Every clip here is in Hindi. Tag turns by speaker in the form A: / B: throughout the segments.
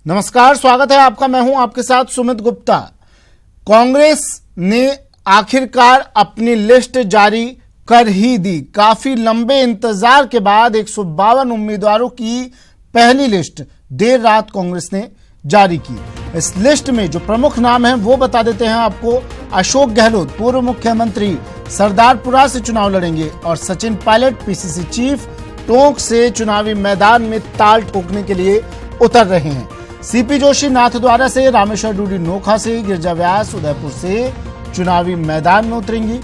A: नमस्कार, स्वागत है आपका। मैं हूं आपके साथ सुमित गुप्ता। कांग्रेस ने आखिरकार अपनी लिस्ट जारी कर ही दी। काफी लंबे इंतजार के बाद 152 उम्मीदवारों की पहली लिस्ट देर रात कांग्रेस ने जारी की। इस लिस्ट में जो प्रमुख नाम हैं वो बता देते हैं आपको। अशोक गहलोत पूर्व मुख्यमंत्री सरदारपुरा से चुनाव लड़ेंगे और सचिन पायलट पीसीसी चीफ टोंक से चुनावी मैदान में ताल ठोकने के लिए उतर रहे हैं। सीपी जोशी नाथद्वारा से, रामेश्वर डूडी नोखा से, गिरिजा व्यास उदयपुर से चुनावी मैदान में उतरेंगी।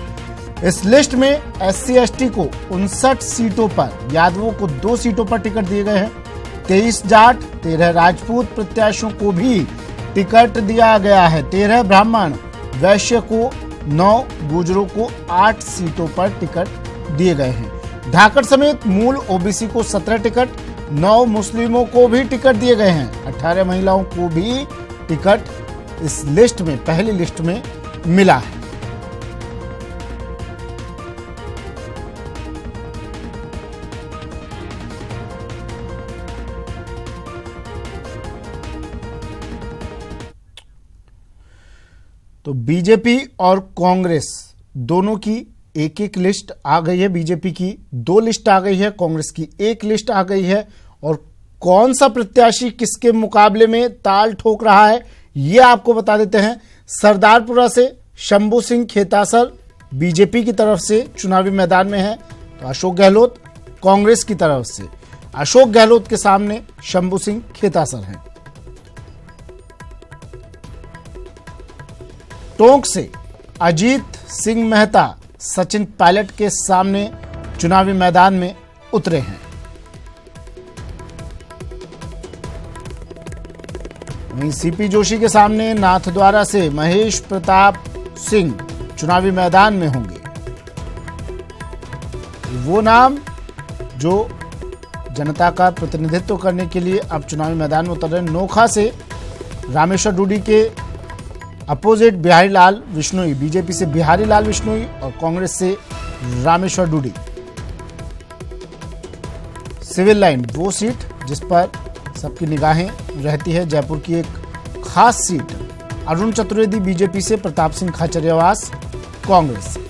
A: इस लिस्ट में एससी एसटी को 59 सीटों पर, यादवों को 2 सीटों पर टिकट दिए गए हैं। 23 जाट, 13 राजपूत प्रत्याशियों को भी टिकट दिया गया है। 13 ब्राह्मण, वैश्य को 9, गुजरों को 8 सीटों पर टिकट दिए गए हैं। धाकड़ समेत मूल ओबीसी को 17 टिकट, 9 मुस्लिमों को भी टिकट दिए गए हैं। 18 महिलाओं को भी टिकट इस लिस्ट में, पहली लिस्ट में मिला है। तो बीजेपी और कांग्रेस दोनों की एक एक लिस्ट आ गई है। बीजेपी की 2 लिस्ट आ गई है, कांग्रेस की 1 लिस्ट आ गई है। और कौन सा प्रत्याशी किसके मुकाबले में ताल ठोक रहा है ये आपको बता देते हैं। सरदारपुरा से शंभू सिंह खेतासर बीजेपी की तरफ से चुनावी मैदान में है, तो अशोक गहलोत कांग्रेस की तरफ से। अशोक गहलोत के सामने शंभू सिंह खेतासर हैं। टोंक से अजीत सिंह मेहता सचिन पायलट के सामने चुनावी मैदान में उतरे हैं। वहीं सीपी जोशी के सामने नाथद्वारा से महेश प्रताप सिंह चुनावी मैदान में होंगे। वो नाम जो जनता का प्रतिनिधित्व करने के लिए अब चुनावी मैदान में उतर रहे। नोखा से रामेश्वर डूडी के अपोजिट बिहारी लाल विश्नोई, बीजेपी से बिहारी लाल विश्नोई और कांग्रेस से रामेश्वर डूडी। सिविल लाइन वो सीट जिस पर सबकी निगाहें रहती है, जयपुर की एक खास सीट। अरुण चतुर्वेदी बीजेपी से, प्रताप सिंह खाचरियावास कांग्रेस से।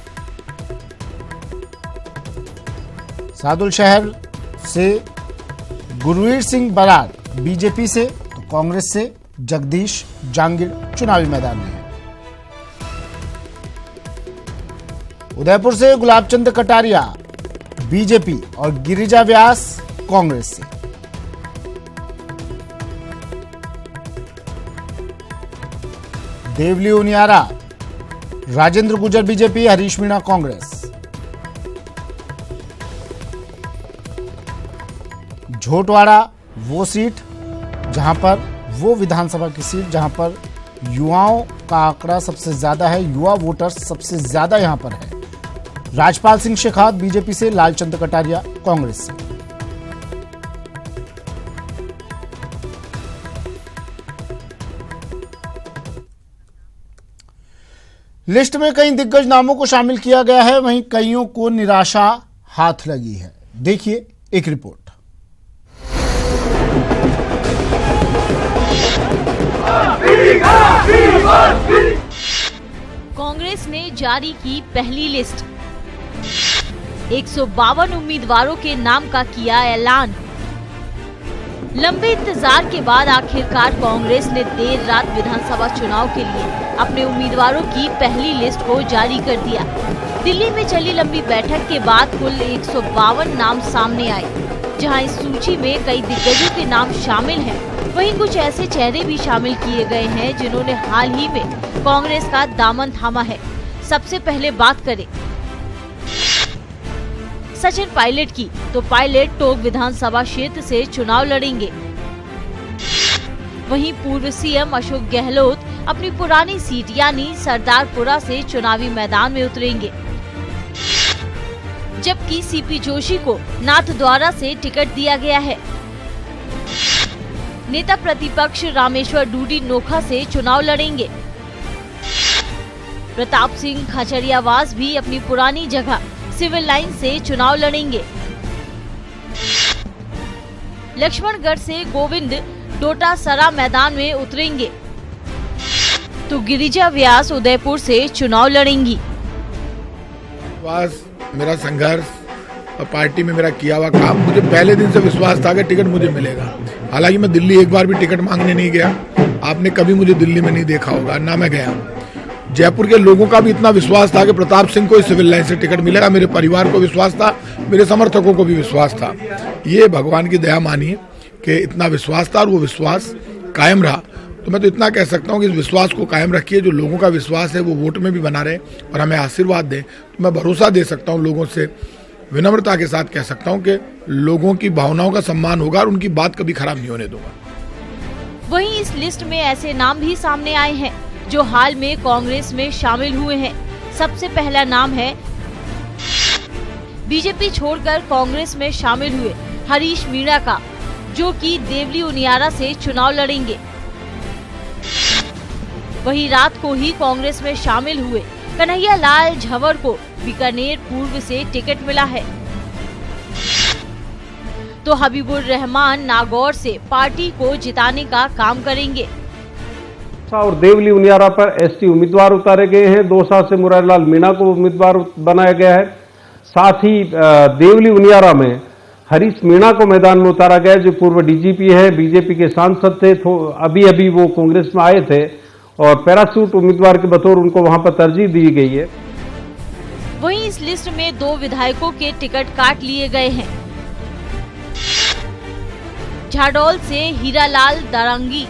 A: सादुल शहर से गुरवीर सिंह बरार बीजेपी से, तो कांग्रेस से जगदीश जांगीर चुनावी मैदान में है। उदयपुर से गुलाबचंद कटारिया बीजेपी और गिरिजा व्यास कांग्रेस से। देवली उनियारा राजेंद्र गुजर बीजेपी, हरीश मीणा कांग्रेस। झोटवाड़ा वो सीट जहां पर, वो विधानसभा की सीट जहां पर युवाओं का आंकड़ा सबसे ज्यादा है, युवा वोटर्स सबसे ज्यादा यहां पर है। राजपाल सिंह शेखावत बीजेपी से, लालचंद कटारिया कांग्रेस से। लिस्ट में कई दिग्गज नामों को शामिल किया गया है, वहीं कईयों को निराशा हाथ लगी है। देखिए एक रिपोर्ट।
B: कांग्रेस ने जारी की पहली लिस्ट। 152 उम्मीदवारों के नाम का किया ऐलान। लंबे इंतजार के बाद आखिरकार कांग्रेस ने देर रात विधानसभा चुनाव के लिए अपने उम्मीदवारों की पहली लिस्ट को जारी कर दिया। दिल्ली में चली लंबी बैठक के बाद कुल 152 नाम सामने आए, जहां इस सूची में कई दिग्गजों के नाम शामिल हैं। वहीं कुछ ऐसे चेहरे भी शामिल किए गए हैं जिन्होंने हाल ही में कांग्रेस का दामन थामा है। सबसे पहले बात करें सचिन पायलट की, तो पायलट टोंक विधानसभा क्षेत्र से चुनाव लड़ेंगे। वहीं पूर्व सीएम अशोक गहलोत अपनी पुरानी सीट यानी सरदारपुरा से चुनावी मैदान में उतरेंगे, जबकि सीपी जोशी को नाथद्वारा से टिकट दिया गया है। नेता प्रतिपक्ष रामेश्वर डूडी नोखा से चुनाव लड़ेंगे। प्रताप सिंह खाचरियावास भी अपनी पुरानी जगह सिविल लाइन से चुनाव लड़ेंगे। लक्ष्मणगढ़ से गोविंद डोटासरा मैदान में उतरेंगे तो गिरिजा व्यास उदयपुर से चुनाव लड़ेंगी।
C: मेरा संघर्ष और पार्टी में मेरा किया हुआ काम, मुझे पहले दिन से विश्वास था कि टिकट मुझे मिलेगा। हालांकि मैं दिल्ली एक बार भी टिकट मांगने नहीं गया, आपने कभी मुझे दिल्ली में नहीं देखा होगा, ना मैं गया। जयपुर के लोगों का भी इतना विश्वास था कि प्रताप सिंह को इस सिविल लाइन से टिकट मिलेगा। मेरे परिवार को विश्वास था, मेरे समर्थकों को भी विश्वास था। ये भगवान की दया मानिए कि इतना विश्वास था और वो विश्वास कायम रहा। तो मैं तो इतना कह सकता हूँ कि इस विश्वास को कायम रखिए। जो लोगों का विश्वास है वो वोट में भी बना रहे और हमें आशीर्वाद दें। तो मैं भरोसा दे सकता हूँ, लोगों से विनम्रता के साथ कह सकता हूँ कि लोगों की भावनाओं का सम्मान होगा और उनकी बात कभी खराब नहीं होने दूंगा।
B: वहीं इस लिस्ट में ऐसे नाम भी सामने आए हैं जो हाल में कांग्रेस में शामिल हुए हैं। सबसे पहला नाम है बीजेपी छोड़कर कांग्रेस में शामिल हुए हरीश मीणा का, जो कि देवली उनियारा से चुनाव लड़ेंगे। वहीं रात को ही कांग्रेस में शामिल हुए कन्हैया लाल झवर को बीकानेर पूर्व से टिकट मिला है। तो हबीबुर रहमान नागौर से पार्टी को जिताने का काम करेंगे।
D: और देवली उनियारा पर एसटी उम्मीदवार उतारे गए हैं। दौसा से मुरारीलाल मीणा को उम्मीदवार बनाया गया है। साथ ही देवली उनियारा में हरीश मीणा को मैदान में उतारा गया है, जो पूर्व डीजीपी है, बीजेपी के सांसद थे। अभी वो कांग्रेस में आए थे और पैराशूट उम्मीदवार के बतौर उनको वहां पर तरजीह दी गई है।
B: वहीं इस लिस्ट में 2 विधायकों के टिकट काट लिए गए हैं। झाडोल से हीरालाल दारंगी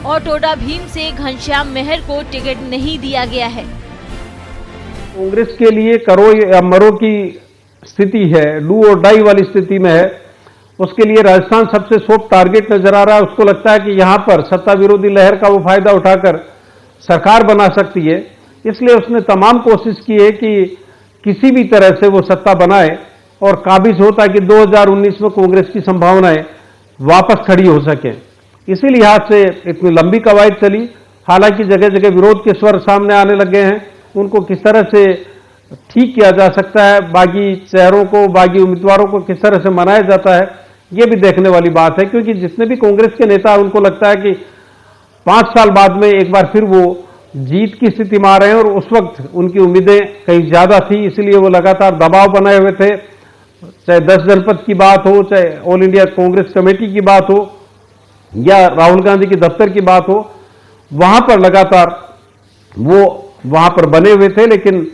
B: और टोडा भीम से घनश्याम मेहर को टिकट नहीं दिया गया है।
D: कांग्रेस के लिए करो या मरो की स्थिति है, डू और डाई वाली स्थिति में है। उसके लिए राजस्थान सबसे सॉफ्ट टारगेट नजर आ रहा है। उसको लगता है कि यहां पर सत्ता विरोधी लहर का वो फायदा उठाकर सरकार बना सकती है। इसलिए उसने तमाम कोशिश की है कि किसी भी तरह से वो सत्ता बनाए और काबिज हो, ताकि 2019 में कांग्रेस की संभावनाएं वापस खड़ी हो सके। इसी लिहाज से इतनी लंबी कवायद चली। हालांकि जगह जगह विरोध के स्वर सामने आने लगे हैं। उनको किस तरह से ठीक किया जा सकता है, बागी चेहरों को, बागी उम्मीदवारों को किस तरह से मनाया जाता है, ये भी देखने वाली बात है। क्योंकि जितने भी कांग्रेस के नेता, उनको लगता है कि 5 साल बाद में एक बार फिर वो जीत की स्थिति में आ रहे हैं और उस वक्त उनकी उम्मीदें कहीं ज्यादा थी। इसलिए वो लगातार दबाव बनाए हुए थे। चाहे 10 जनपद की बात हो, चाहे ऑल इंडिया कांग्रेस कमेटी की बात हो या राहुल गांधी के दफ्तर की बात हो, वहां पर लगातार वो वहां पर बने हुए थे। लेकिन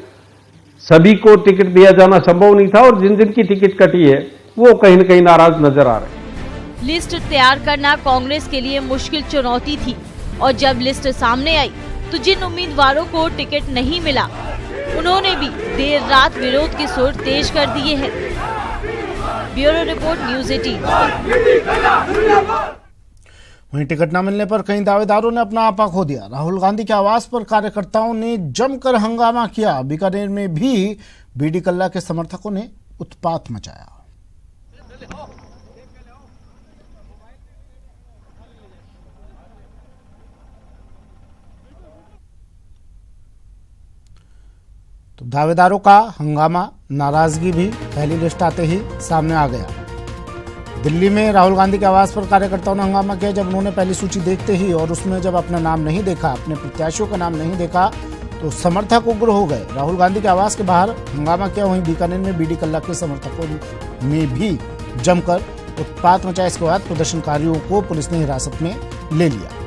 D: सभी को टिकट दिया जाना संभव नहीं था और जिन जिन की टिकट कटी है वो कहीं न कहीं नाराज नजर आ रहे हैं।
B: लिस्ट तैयार करना कांग्रेस के लिए मुश्किल चुनौती थी और जब लिस्ट सामने आई तो जिन उम्मीदवारों को टिकट नहीं मिला, उन्होंने भी देर रात विरोध के सुर तेज कर दिए हैं। Bureau report, news 18।
A: वहीं टिकट न मिलने पर कई दावेदारों ने अपना आपा खो दिया। राहुल गांधी के आवास पर कार्यकर्ताओं ने जमकर हंगामा किया। बीकानेर में भी बीडी कल्ला के समर्थकों ने उत्पात मचाया। तो दावेदारों का हंगामा, नाराजगी भी पहली लिस्ट आते ही सामने आ गया। दिल्ली में राहुल गांधी के आवास पर कार्यकर्ताओं ने हंगामा किया जब उन्होंने पहली सूची देखते ही और उसमें जब अपना नाम नहीं देखा, अपने प्रत्याशियों का नाम नहीं देखा, तो समर्थक उग्र हो गए। राहुल गांधी के आवास के बाहर हंगामा किया। वहीं बीकानेर में बीडी कल्ला के समर्थकों ने भी जमकर उत्पात मचाया। इसके बाद प्रदर्शनकारियों को पुलिस ने हिरासत में ले लिया।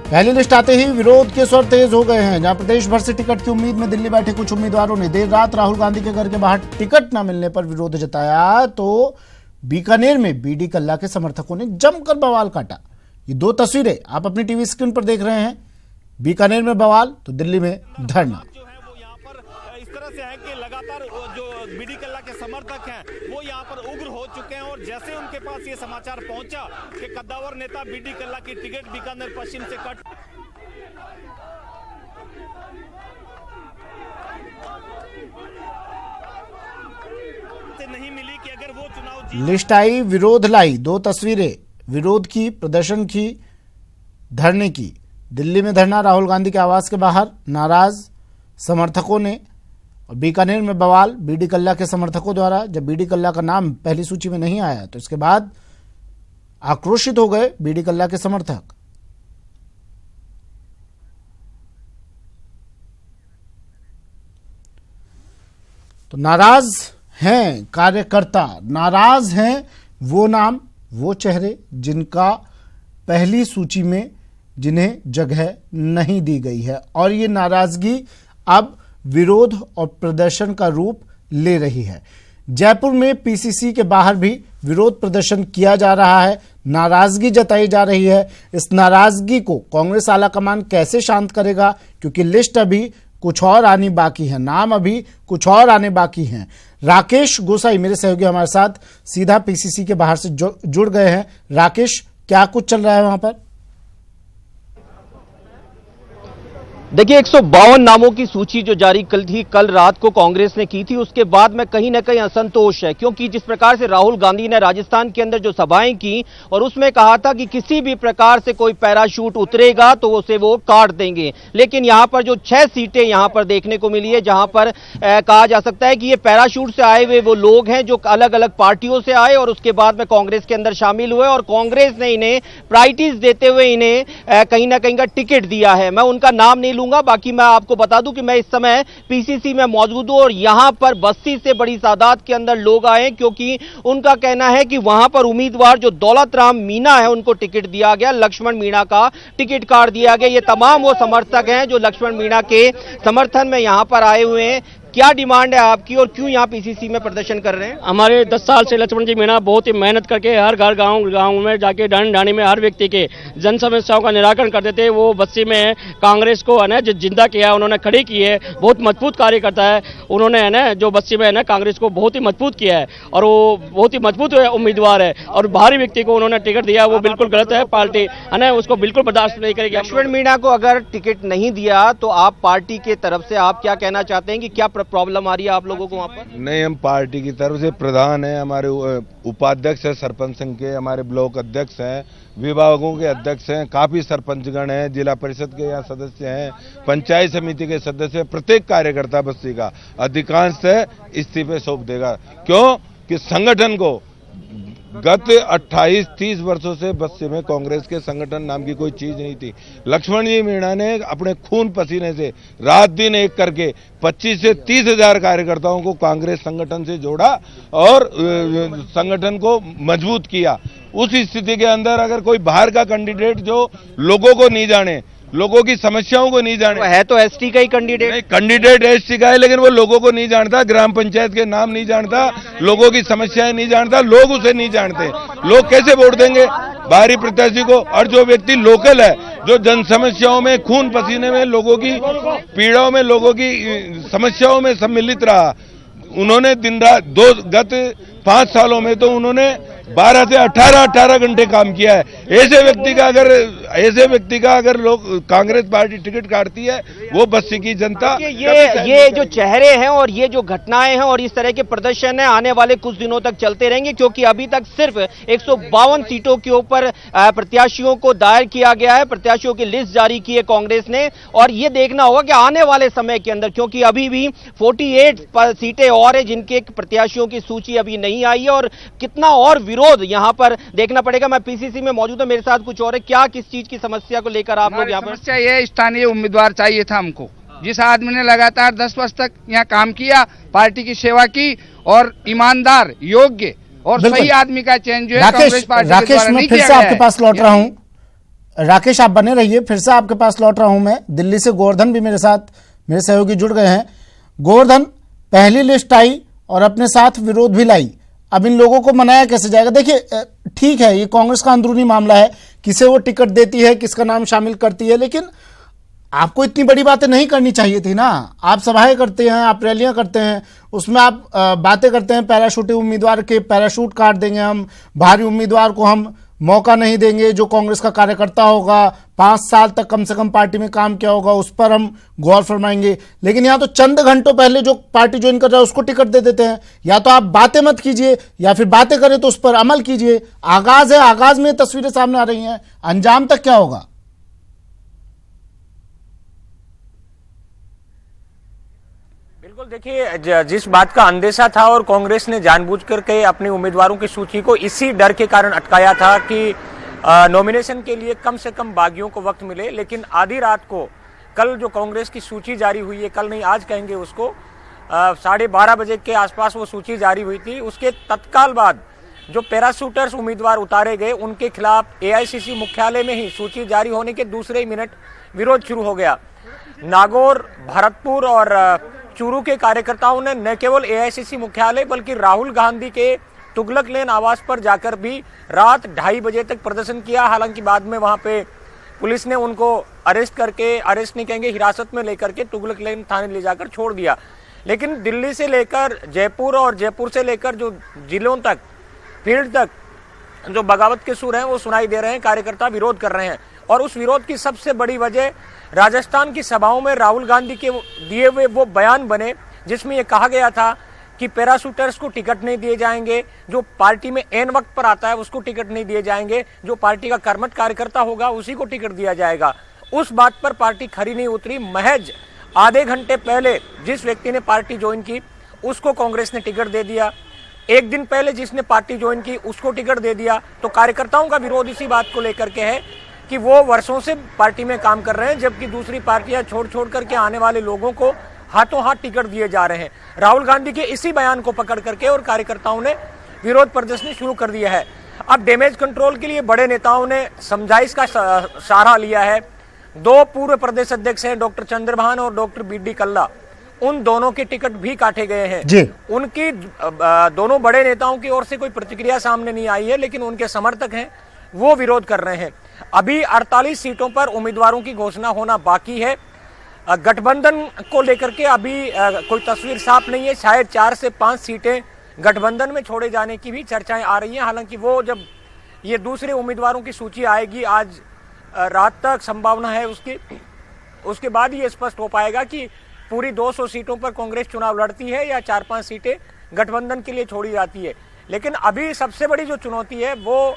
A: पहली लिस्ट आते ही विरोध के स्वर तेज हो गए हैं। जहां प्रदेश भर से टिकट की उम्मीद में दिल्ली बैठे कुछ उम्मीदवारों ने देर रात राहुल गांधी के घर के बाहर टिकट न मिलने पर विरोध जताया, तो बीकानेर में बीडी कल्ला के समर्थकों ने जमकर बवाल काटा। ये 2 तस्वीरें आप अपनी टीवी स्क्रीन पर देख रहे हैं। बीकानेर में बवाल तो दिल्ली में धरना।
E: से है कि लगातार जो बीडी कल्ला के समर्थक हैं वो यहाँ पर उग्र हो चुके हैं और जैसे उनके पास ये समाचार पहुंचा कि कद्दावर नेता बीडी कल्ला की टिकट बीकानेर पश्चिम से कट नहीं मिली कि अगर वो चुनाव
A: लिस्ट आई, विरोध लाई। 2 तस्वीरें विरोध की, प्रदर्शन की, धरने की। दिल्ली में धरना, राहुल गांधी के आवास के बाहर नाराज समर्थकों ने। और बीकानेर में बवाल बीडी कल्ला के समर्थकों द्वारा। जब बीडी कल्ला का नाम पहली सूची में नहीं आया तो इसके बाद आक्रोशित हो गए बीडी कल्ला के समर्थक। तो नाराज हैं कार्यकर्ता, नाराज हैं वो नाम, वो चेहरे जिनका पहली सूची में जिन्हें जगह नहीं दी गई है, और ये नाराजगी अब विरोध और प्रदर्शन का रूप ले रही है। जयपुर में पीसीसी के बाहर भी विरोध प्रदर्शन किया जा रहा है, नाराजगी जताई जा रही है। इस नाराजगी को कांग्रेस आलाकमान कैसे शांत करेगा, क्योंकि लिस्ट अभी कुछ और आनी बाकी है, नाम अभी कुछ और आने बाकी हैं। राकेश गोसाई मेरे सहयोगी हमारे साथ सीधा पीसीसी के बाहर से जुड़ गए हैं। राकेश, क्या कुछ चल रहा है वहां पर?
F: देखिए, 152 नामों की सूची जो जारी कल रात को कांग्रेस ने की थी, उसके बाद में कहीं ना कहीं असंतोष है, क्योंकि जिस प्रकार से राहुल गांधी ने राजस्थान के अंदर जो सभाएं की और उसमें कहा था कि किसी भी प्रकार से कोई पैराशूट उतरेगा तो उसे वो काट देंगे, लेकिन यहां पर जो 6 सीटें यहां पर देखने को मिली है, जहां पर कहा जा सकता है कि ये पैराशूट से आए हुए वो लोग हैं जो अलग अलग पार्टियों से आए और उसके बाद में कांग्रेस के अंदर शामिल हुए, और कांग्रेस ने इन्हें प्रायोरिटीज देते हुए इन्हें कहीं ना कहीं का टिकट दिया है। मैं उनका नाम नहीं लूंगा, बाकी मैं आपको बता दूं कि मैं इस समय पीसीसी में मौजूद हूं और यहां पर 82 से बड़ी तादाद के अंदर लोग आए, क्योंकि उनका कहना है कि वहां पर उम्मीदवार जो दौलत राम मीणा है उनको टिकट दिया गया, लक्ष्मण मीणा का टिकट काट दिया गया। ये तमाम वो समर्थक हैं जो लक्ष्मण मीणा के समर्थन में यहां पर आए हुए हैं। क्या डिमांड है आपकी और क्यों यहाँ पीसीसी में प्रदर्शन कर रहे हैं?
G: हमारे 10 साल से लक्ष्मण जी मीणा बहुत ही मेहनत करके हर घर गांव में जाके ढाणी में हर व्यक्ति के जन समस्याओं का निराकरण करते थे। वो बस्ती में कांग्रेस को है ना जो जिंदा किया, उन्होंने खड़ी की है, बहुत मजबूत कार्य करता है। उन्होंने है ना जो बस्ती में है ना कांग्रेस को बहुत ही मजबूत किया है और वो बहुत ही मजबूत उम्मीदवार है, और बाहरी व्यक्ति को उन्होंने टिकट दिया वो बिल्कुल गलत है। पार्टी है ना उसको बिल्कुल बर्दाश्त नहीं करेगी।
F: लक्ष्मण मीणा को अगर टिकट नहीं दिया तो आप पार्टी के तरफ से आप क्या कहना चाहते हैं कि क्या प्रॉब्लम आ रही है आप लोगों को वहां पर?
H: नहीं, हम पार्टी की तरफ से प्रधान है, हमारे उपाध्यक्ष है सरपंच संघ के, हमारे ब्लॉक अध्यक्ष हैं, विभागों के अध्यक्ष हैं, काफी सरपंचगण हैं, जिला परिषद के यहाँ सदस्य हैं, पंचायत समिति के सदस्य हैं। प्रत्येक कार्यकर्ता बस्ती का अधिकांश इस्तीफे सौंप देगा। क्यों कि संगठन को गत 28-30 वर्षों से बस्ती में कांग्रेस के संगठन नाम की कोई चीज नहीं थी। लक्ष्मण जी मीणा ने अपने खून पसीने से रात दिन एक करके 25 से 30 हजार कार्यकर्ताओं को कांग्रेस संगठन से जोड़ा और संगठन को मजबूत किया। उस स्थिति के अंदर अगर कोई बाहर का कैंडिडेट जो लोगों को नहीं जाने, लोगों की समस्याओं को नहीं जाने,
F: है तो एसटी का ही कैंडिडेट,
H: कैंडिडेट एसटी का है, लेकिन वो लोगों को नहीं जानता, ग्राम पंचायत के नाम नहीं जानता, लोगों की समस्याएं नहीं जानता, लोग उसे नहीं जानते, लोग कैसे वोट देंगे बाहरी प्रत्याशी को? और जो व्यक्ति लोकल है, जो जन समस्याओं में खून पसीने में लोगों की पीड़ाओं में लोगों की समस्याओं में सम्मिलित रहा, उन्होंने दिन रात गत 5 सालों में तो उन्होंने 12 से 18 घंटे काम किया है। ऐसे व्यक्ति का अगर लोग कांग्रेस पार्टी टिकट काटती है, वो बस्ती की जनता
F: ये जो चेहरे हैं और ये जो घटनाएं हैं और इस तरह के प्रदर्शन है आने वाले कुछ दिनों तक चलते रहेंगे, क्योंकि अभी तक सिर्फ 152 सीटों के ऊपर प्रत्याशियों को दायर किया गया है, प्रत्याशियों की लिस्ट जारी की है कांग्रेस ने। और ये देखना होगा कि आने वाले समय के अंदर, क्योंकि अभी भी 48 सीटें और है जिनके प्रत्याशियों की सूची अभी नहीं आई है और कितना और विरोध यहां पर देखना पड़ेगा। मैं पीसीसी में मौजूद हूं, मेरे साथ कुछ और है। क्या किस चीज की समस्या को लेकर आप लोग यहाँ पर?
I: समस्या ये स्थानीय उम्मीदवार चाहिए था हमको, जिस आदमी ने लगातार 10 वर्ष तक यहाँ काम किया, पार्टी की सेवा की और ईमानदार, योग्य और सही आदमी का चयन जो है कांग्रेस पार्टी के द्वारा नहीं किया गया है।
A: फिर से आपके पास लौट रहा हूं राकेश, आप बने रहिए, फिर से आपके पास लौट रहा हूं मैं। दिल्ली से गोवर्धन भी मेरे साथ, मेरे सहयोगी जुड़ गए हैं। गोवर्धन, पहली लिस्ट आई और अपने साथ विरोध भी लाई, अब इन लोगों को मनाया कैसे जाएगा? देखिए ठीक है, ये कांग्रेस का अंदरूनी मामला है, किसे वो टिकट देती है, किसका नाम शामिल करती है, लेकिन आपको इतनी बड़ी बातें नहीं करनी चाहिए थी ना। आप सभाएं करते हैं, आप रैलियां करते हैं, उसमें आप बातें करते हैं पैराशूटी उम्मीदवार के पैराशूट काट देंगे हम, भारी उम्मीदवार को हम मौका नहीं देंगे, जो कांग्रेस का कार्यकर्ता होगा, 5 साल तक कम से कम पार्टी में काम किया होगा, उस पर हम गौर फरमाएंगे। लेकिन यहाँ तो चंद घंटों पहले जो पार्टी ज्वाइन कर रहा है उसको टिकट दे देते हैं। या तो आप बातें मत कीजिए, या फिर बातें करें तो उस पर अमल कीजिए। आगाज है, आगाज में तस्वीरें सामने आ रही हैं, अंजाम तक क्या होगा?
J: बिल्कुल बिल्कुल, देखिए जिस बात का अंदेशा था और कांग्रेस ने जानबूझकर के अपने उम्मीदवारों की सूची को इसी डर के कारण अटकाया था कि नॉमिनेशन के लिए कम से कम बागियों को वक्त मिले, लेकिन आधी रात को कल जो कांग्रेस की सूची जारी हुई है, कल नहीं आज कहेंगे उसको, 12:30 बजे के आसपास वो सूची जारी हुई थी। उसके तत्काल बाद जो पैराशूटर्स उम्मीदवार उतारे गए उनके खिलाफ एआईसीसी मुख्यालय में ही सूची जारी होने के दूसरे ही मिनट विरोध शुरू हो गया। नागौर, भरतपुर और चूरू के कार्यकर्ताओं ने न केवल एआईसीसी मुख्यालय बल्कि राहुल गांधी के तुगलक लेन आवास पर जाकर भी रात 2:30 बजे तक प्रदर्शन किया। हालांकि बाद में वहां पे पुलिस ने उनको अरेस्ट करके, अरेस्ट नहीं कहेंगे, हिरासत में लेकर के तुगलक लेन थाने ले जाकर छोड़ दिया। लेकिन दिल्ली से लेकर जयपुर और जयपुर से लेकर जो जिलों तक, फील्ड तक जो बगावत के सुर हैं वो सुनाई दे रहे हैं, कार्यकर्ता विरोध कर रहे हैं। और उस विरोध की सबसे बड़ी वजह राजस्थान की सभाओं में राहुल गांधी के दिए हुए वो बयान बने जिसमें ये कहा गया था कि पैराशूटर्स को टिकट नहीं दिए जाएंगे, जो पार्टी में एन वक्त पर आता है उसको टिकट नहीं दिए जाएंगे, जो पार्टी का कर्मठ कार्यकर्ता होगा उसी को टिकट दिया जाएगा। उस बात पर पार्टी खरी नहीं उतरी। महज आधे घंटे पहले जिस व्यक्ति ने पार्टी ज्वाइन की उसको कांग्रेस ने टिकट दे दिया, एक दिन पहले जिसने पार्टी ज्वाइन की उसको टिकट दे दिया। तो कार्यकर्ताओं का विरोध इसी बात को लेकर के है कि वो वर्षों से पार्टी में काम कर रहे हैं, जबकि दूसरी पार्टियां छोड़ करके आने वाले लोगों को हाथों हाथ टिकट दिए जा रहे हैं। राहुल गांधी के इसी बयान को पकड़ करके और कार्यकर्ताओं ने विरोध प्रदर्शन शुरू कर दिया है। अब डैमेज कंट्रोल के लिए बड़े नेताओं ने समझाइश का सहारा लिया है। 2 पूर्व प्रदेश अध्यक्ष हैं, डॉक्टर चंद्रभान और डॉक्टर बीडी कल्ला, उन दोनों के टिकट भी काटे गए हैं जी। उनकी दोनों बड़े नेताओं की ओर से कोई प्रतिक्रिया सामने नहीं आई है, लेकिन उनके समर्थक हैं वो विरोध कर रहे हैं। अभी 48 सीटों पर उम्मीदवारों की घोषणा होना बाकी है। गठबंधन को लेकर के अभी कोई तस्वीर साफ नहीं है। शायद 4 से 5 सीटें गठबंधन में छोड़े जाने की भी चर्चाएं आ रही हैं। हालांकि वो जब ये दूसरे उम्मीदवारों की सूची आएगी, आज रात तक संभावना है उसकी, उसके बाद ये स्पष्ट हो पाएगा कि पूरी 200 सीटों पर कांग्रेस चुनाव लड़ती है या 4-5 सीटें गठबंधन के लिए छोड़ी जाती है। लेकिन अभी सबसे बड़ी जो चुनौती है वो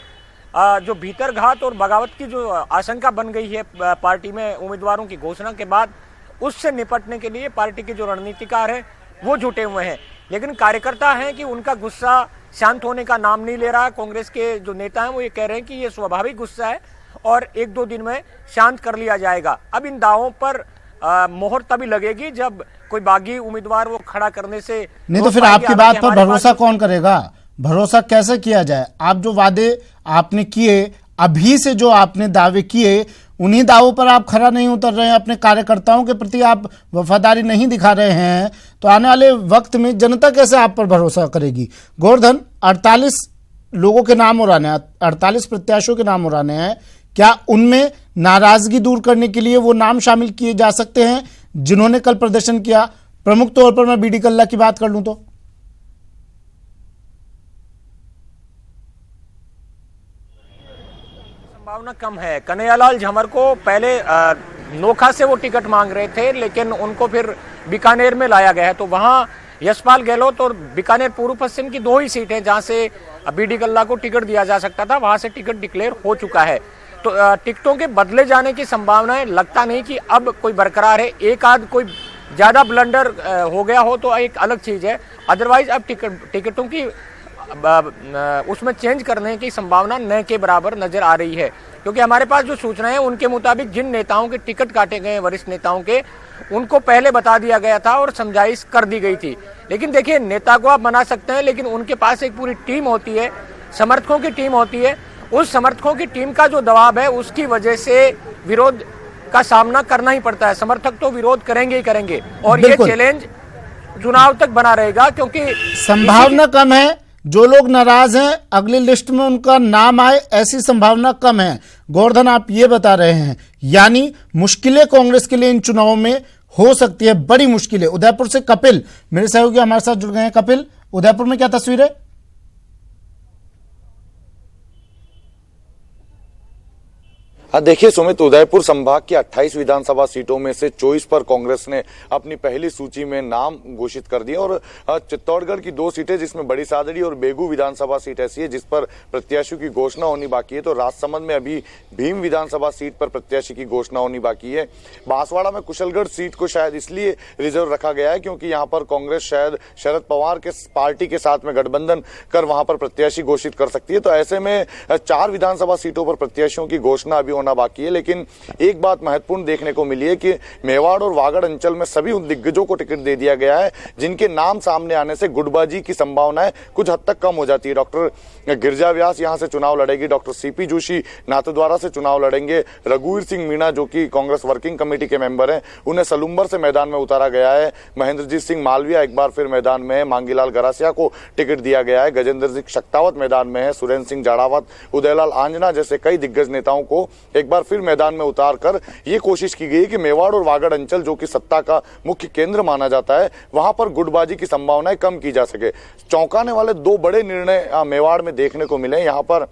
J: जो भीतरघात और बगावत की जो आशंका बन गई है पार्टी में उम्मीदवारों की घोषणा के बाद, उससे निपटने के लिए पार्टी के जो रणनीतिकार हैं वो जुटे हुए हैं। लेकिन कार्यकर्ता हैं कि उनका गुस्सा शांत होने का नाम नहीं ले रहा। कांग्रेस के जो नेता हैं वो ये कह रहे हैं कि ये स्वाभाविक गुस्सा है और 1-2 दिन में शांत कर लिया जाएगा। अब इन दावों पर मोहर तभी लगेगी जब कोई बागी उम्मीदवार वो खड़ा करने से
A: नहीं, तो फिर आपकी बात पर भरोसा कौन करेगा? भरोसा कैसे किया जाए? आप जो वादे आपने किए, अभी से जो आपने दावे किए, उन्हीं दावों पर आप खरा नहीं उतर रहे हैं, अपने कार्यकर्ताओं के प्रति आप वफादारी नहीं दिखा रहे हैं, तो आने वाले वक्त में जनता कैसे आप पर भरोसा करेगी? गोवर्धन, 48 लोगों के नाम और आने, 48 प्रत्याशियों के नाम और आने हैं, क्या उनमें नाराजगी दूर करने के लिए वो नाम शामिल किए जा सकते हैं जिन्होंने कल प्रदर्शन किया? प्रमुख तौर पर मैं बीडी कल्ला की बात कर लूं तो
J: संभावना कम है। कन्हैयालाल झमर को पहले नोखा से वो टिकट मांग रहे थे, लेकिन उनको फिर बीकानेर में लाया गया है। तो वहां यशपाल गहलोत और बीकानेर पूर्व पश्चिम की 2 ही सीटें जहां से बीडी कल्ला को टिकट दिया जा सकता था, वहां से टिकट डिक्लेयर हो चुका है। तो टिकटों के बदले जाने की संभावनाएं लगता नहीं कि अब कोई बरकरार है। एक आध कोई ज्यादा ब्लंडर हो गया हो तो एक अलग चीज है, अदरवाइज अब टिकटों की उसमें चेंज करने की संभावना न के बराबर नजर आ रही है। क्योंकि हमारे पास जो सूचनाएं हैं उनके मुताबिक जिन नेताओं के टिकट काटे गए, वरिष्ठ नेताओं के, उनको पहले बता दिया गया था और समझाइश कर दी गई थी। लेकिन देखिए, नेता को आप मना सकते हैं, लेकिन उनके पास एक पूरी टीम होती है, समर्थकों की टीम होती है। उस समर्थकों की टीम का जो दबाव है उसकी वजह से विरोध का सामना करना ही पड़ता है। समर्थक तो विरोध करेंगे ही करेंगे और ये चैलेंज चुनाव तक बना रहेगा, क्योंकि
A: संभावना कम है जो लोग नाराज हैं अगली लिस्ट में उनका नाम आए, ऐसी संभावना कम है। गोवर्धन, आप ये बता रहे हैं, यानी मुश्किलें कांग्रेस के लिए इन चुनावों में हो सकती है, बड़ी मुश्किलें। उदयपुर से कपिल मेरे सहयोगी हमारे साथ जुड़ गए हैं। कपिल, उदयपुर में क्या तस्वीर है?
K: हाँ देखिए सुमित, उदयपुर संभाग की 28 विधानसभा सीटों में से 24 पर कांग्रेस ने अपनी पहली सूची में नाम घोषित कर दिए और चित्तौड़गढ़ की 2 सीटें जिसमें बड़ी सादड़ी और बेगू विधानसभा सीट ऐसी है जिस पर प्रत्याशियों की घोषणा होनी बाकी है। तो राजसमंद में अभी भीम विधानसभा सीट पर प्रत्याशी की घोषणा होनी बाकी है। बांसवाड़ा में कुशलगढ़ सीट को शायद इसलिए रिजर्व रखा गया है क्योंकि यहाँ पर कांग्रेस शायद शरद पवार के पार्टी के साथ में गठबंधन कर वहां पर प्रत्याशी घोषित कर सकती है। तो ऐसे में 4 विधानसभा सीटों पर प्रत्याशियों की घोषणा अभी होना बाकी है। लेकिन एक बात महत्वपूर्ण देखने को मिली है कि मेवाड़ और वागड़ अंचल में सभी उन दिग्गजों को टिकट दे दिया गया है जिनके नाम सामने आने से गुटबाजी की संभावनाएं कुछ हद तक कम हो जाती है। डॉक्टर गिरिजा व्यास यहां से चुनाव लड़ेगी, डॉक्टर सीपी जोशी नाथद्वारा से चुनाव लड़ेंगे, रघुवीर सिंह मीणा जो कि कांग्रेस वर्किंग कमेटी के मेंबर हैं उन्हें सलूम्बर से मैदान में उतारा गया है, महेंद्रजीत सिंह मालविया एक बार फिर मैदान में है, मांगीलाल गरासिया को टिकट दिया गया है, गजेंद्र सिंह शक्तावत मैदान में है, सुरेंद्र सिंह जाड़ावत, उदयलाल आंजना जैसे कई दिग्गज नेताओं को एक बार फिर मैदान में उतार कर ये कोशिश की गई कि मेवाड़ और वागड़ अंचल जो कि सत्ता का मुख्य केंद्र माना जाता है वहां पर गुटबाजी की संभावनाएं कम की जा सके। चौंकाने वाले 2 बड़े निर्णय मेवाड़ में देखने को मिले। यहाँ पर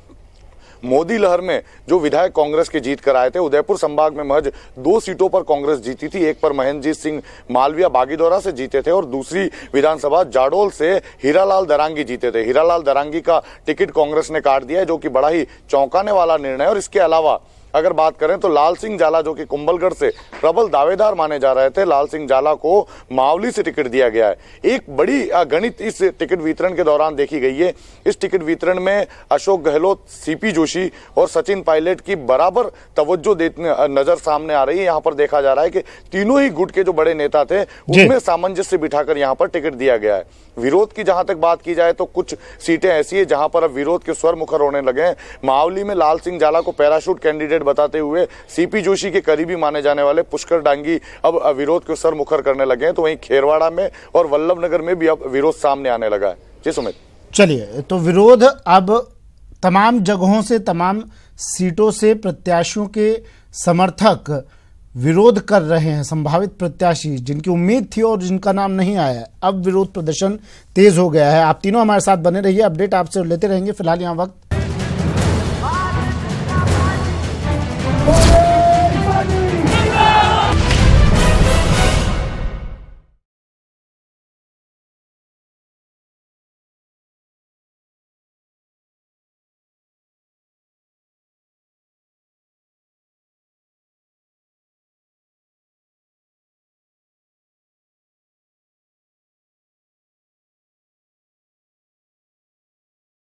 K: मोदी लहर में जो विधायक कांग्रेस के जीत कर आए थे, उदयपुर संभाग में महज 2 सीटों पर कांग्रेस जीती थी। एक पर महेंद्रजीत सिंह मालविया बागीदौरा से जीते थे और दूसरी विधानसभा जाडोल से हीरालाल दरांगी जीते थे। हीरालाल दरांगी का टिकट कांग्रेस ने काट दिया है जो कि बड़ा ही चौंकाने वाला निर्णय है। और इसके अलावा अगर बात करें तो लाल सिंह जाला जो कि कुंभलगढ़ से प्रबल दावेदार माने जा रहे थे, लाल सिंह जाला को मावली से टिकट दिया गया है। एक बड़ी गणित इस टिकट वितरण के दौरान देखी गई है। इस टिकट वितरण में अशोक गहलोत, सीपी जोशी और सचिन पायलट की बराबर तवज्जो देने नजर सामने आ रही है। यहाँ पर देखा जा रहा है कि तीनों ही गुट के जो बड़े नेता थे उनमें सामंजस्य बिठाकर यहाँ पर टिकट दिया गया है। विरोध की जहां तक बात की जाए तो कुछ सीटें ऐसी है जहां पर अब विरोध के स्वर मुखर होने लगे हैं। मावली में लाल सिंह जाला को पैराशूट कैंडिडेट बताते हुए सीपी जोशी के करीबी माने जाने वाले पुष्कर डांगी अब विरोध के स्वर मुखर करने लगे हैं। तो वहीं खेरवाड़ा में और वल्लभनगर में भी अब विरोध सामने आने लगा है। जी सुमित।
A: चलिए, तो विरोध अब तमाम जगहों से, तमाम सीटों से प्रत्याशियों के समर्थक विरोध कर रहे हैं। संभावित प्रत्याशी जिनकी उम्मीद थी और जिनका नाम नहीं आया, अब विरोध प्रदर्शन तेज हो गया है। आप तीनों हमारे साथ बने रहिए, अपडेट आपसे लेते रहेंगे। फिलहाल यहाँ वक्त